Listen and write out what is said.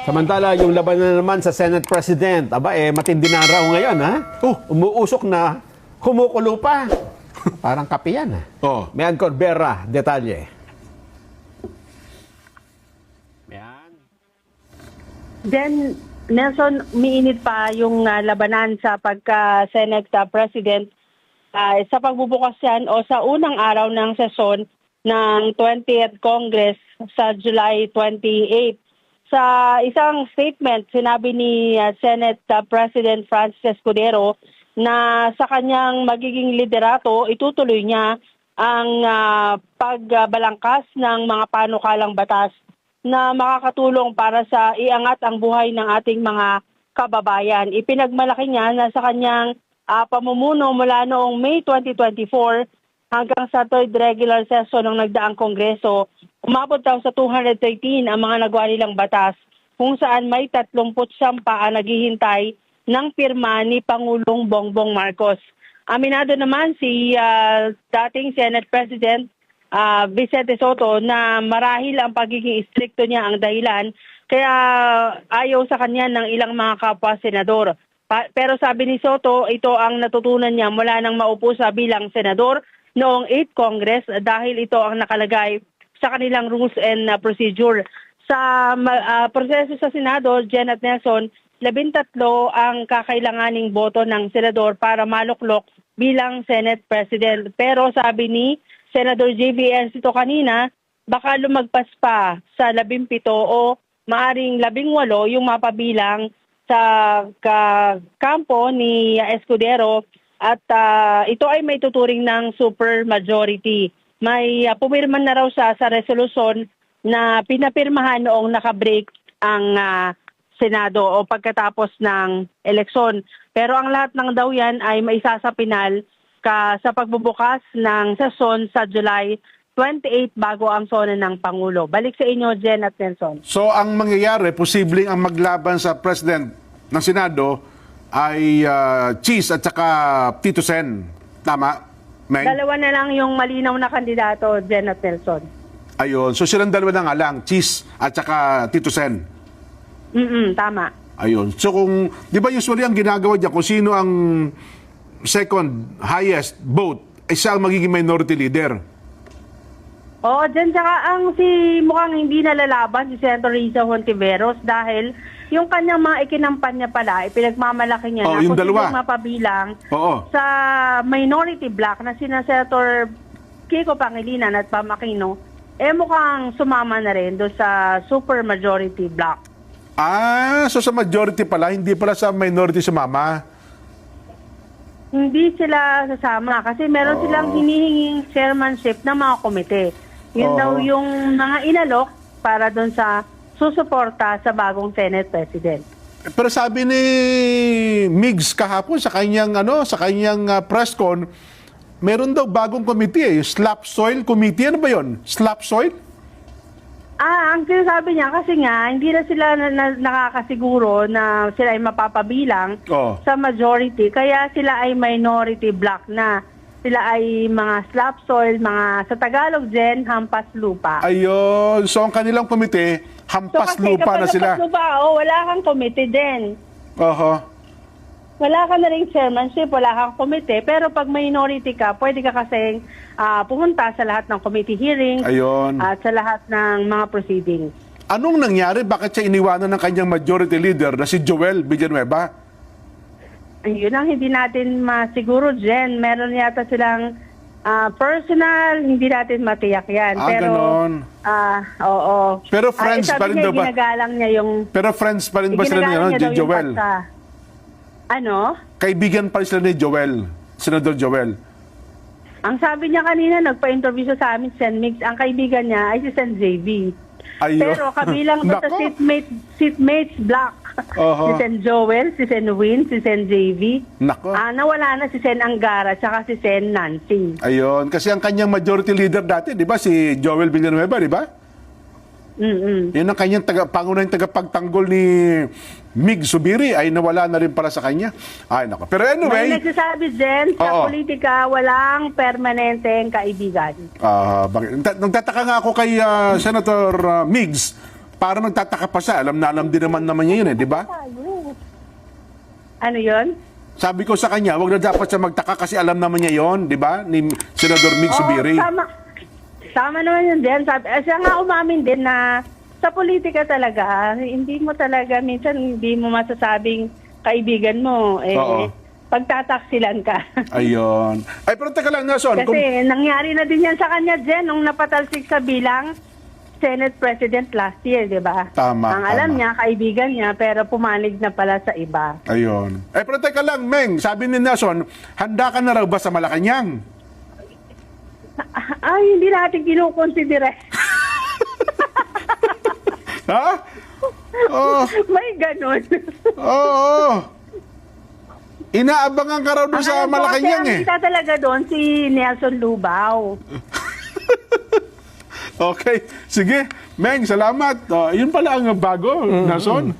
Samantala, yung laban na naman sa Senate President, aba matindi na raw ngayon, ha? Umuusok na, kumukulo pa. Parang kape yan, ha? Oh. Mian Corbera, detalye. Mian. Then, Nelson, umiinit pa yung labanan sa pagka-Senate President sa pagbubukas yan o sa unang araw ng sesyon ng 20th Congress sa July 28. Sa isang statement, sinabi ni Senate President Francis Escudero na sa kanyang magiging liderato, itutuloy niya ang pagbalangkas ng mga panukalang batas na makakatulong para sa iangat ang buhay ng ating mga kababayan. Ipinagmalaki niya na sa kanyang pamumuno mula noong May 2024 hanggang sa third regular session ng nagdaang Kongreso, umabot daw sa 213 ang mga nagawa nilang batas kung saan may 39 pa ang naghihintay ng pirma ni Pangulong Bongbong Marcos. Aminado naman si dating Senate President Vicente Soto na marahil ang pagiging istrikto niya ang dahilan kaya ayaw sa kanya ng ilang mga kapwa-senador. Pero sabi ni Soto, ito ang natutunan niya mula nang maupo sa bilang senador noong 8th Congress dahil ito ang nakalagay sa kanilang rules and procedure. Sa proseso sa Senado, Jen at Nelson, 13 ang kakailanganing boto ng senador para maluklok bilang Senate President. Pero sabi ni Senator J.V. Encito kanina, baka lumagpas pa sa 17 o maaring 18 yung mapabilang sa kampo ni Escudero at ito ay may tuturing ng super majority. May pumirma na raw siya sa resolusyon na pinapirmahan noong nakabreak ang Senado o pagkatapos ng eleksyon. Pero ang lahat ng daw yan ay maisasapinal sa pagbubukas ng sesyon sa July 28 bago ang sona ng Pangulo. Balik sa inyo, Jen at Nelson. So, ang mangyayari, posibleng ang maglaban sa President ng Senado ay Cheese at saka Tito Sen. Tama, Meng? Dalawa na lang yung malinaw na kandidato, Jen at Nelson. Ayun. So, silang dalawa na nga lang, Cheese at saka Tito Sen. Tama. Ayun. So, kung, di ba usually ang ginagawa dyan, kung sino ang second highest vote, ay siya ang magiging minority leader. Oo, dyan tsaka ang mukhang hindi nalalaban si Senator Risa Hontiveros dahil yung kanyang mga ikinampanya pala, ipinagmamalaki niya na yung kung dalawa. sino mapabilang Oo. sa minority bloc na sina Senator Kiko Pangilinan at Pam Aquino, mukhang sumama na rin doon sa super majority bloc. So sa majority pala, hindi pala sa minority sumama. Hindi sila sasama kasi meron silang hinihinging chairmanship ng mga komite. Yun daw yung mga inalok para doon sa susuporta sa bagong Senate President. Pero sabi ni Migs kahapon sa kanyang press con, meron daw bagong committee, Slap Soil Committee. Ano ba 'yon? Slap Soil? Ang sinasabi niya kasi nga hindi na sila nakakasiguro na sila ay mapapabilang sa majority kaya sila ay minority bloc na. Sila ay mga slap soil, mga sa Tagalog din, hampas lupa. Ayun. So ang kanilang komite, hampas lupa na sila. Hampas lupa, wala kang komite din. Wala ka na rin chairmanship, wala kang komite. Pero pag minority ka, pwede ka kasing pumunta sa lahat ng committee hearings at sa lahat ng mga proceedings. Anong nangyari? Bakit siya iniwanan ng kanyang majority leader na si Joel Villanueva? Yun ang hindi natin masiguro, Jen. Meron yata silang personal, hindi natin matiyak yan. Pero, ganon. Oo. Pero friends pa rin daw ba? Ginagalang niya yung... Pero friends pa rin ba sila ni Joel? Ano? Kaibigan pa rin sila ni Joel, Senador Joel. Ang sabi niya kanina, nagpa-interview siya sa amin, Sen Mix, ang kaibigan niya ay si Sen JV. Pero kabilang doon sa seatmates block. Si Sen Joel, si Sen Win, si Sen JV. Nawala na si Sen Angara at si Sen Nancy. Ayun, kasi ang kanyang majority leader dati, di ba, si Joel Villanueva, di ba? Yun ang kanyang pangunahing tagapagtanggol ni Mig Zubiri ay nawala na rin para sa kanya. Ay, nako. Pero anyway... May nagsasabi din, sa politika, walang permanenteng kaibigan. Nagtataka nga ako kay Senator Migs, parang nagtataka pa siya. Alam na alam din naman niya yun di ba? Ano yun? Sabi ko sa kanya, wag na dapat siya magtaka kasi alam naman niya yon, di ba? Ni Senador Mig Subiri. Tama. Tama naman yun din. Siya nga umamin din na sa politika talaga, hindi mo talaga, minsan hindi mo masasabing kaibigan mo, Oo. pagtataksilan ka. Ayun. Ay, pero teka lang, Nelson. Kasi nangyari na din yan sa kanya, Jen, nung napatalsik sa bilang Senate President last year, di ba? Tama, Ang alam tama. niya, kaibigan niya, pero pumanig na pala sa iba. Ayun. Ay, pero teka lang, Meng. Sabi ni Nelson, handa ka na raw ba sa Malacanang? Ay, hindi natin kinukonsidera. Ha? Oo. May ganun. Oo. Inaabangan ka raw doon sa Akala ko Malacanang kasi ang kita talaga doon si Nelson Lubao. Okay. Sige. Meng, salamat. Yun pala ang bago, Nelson.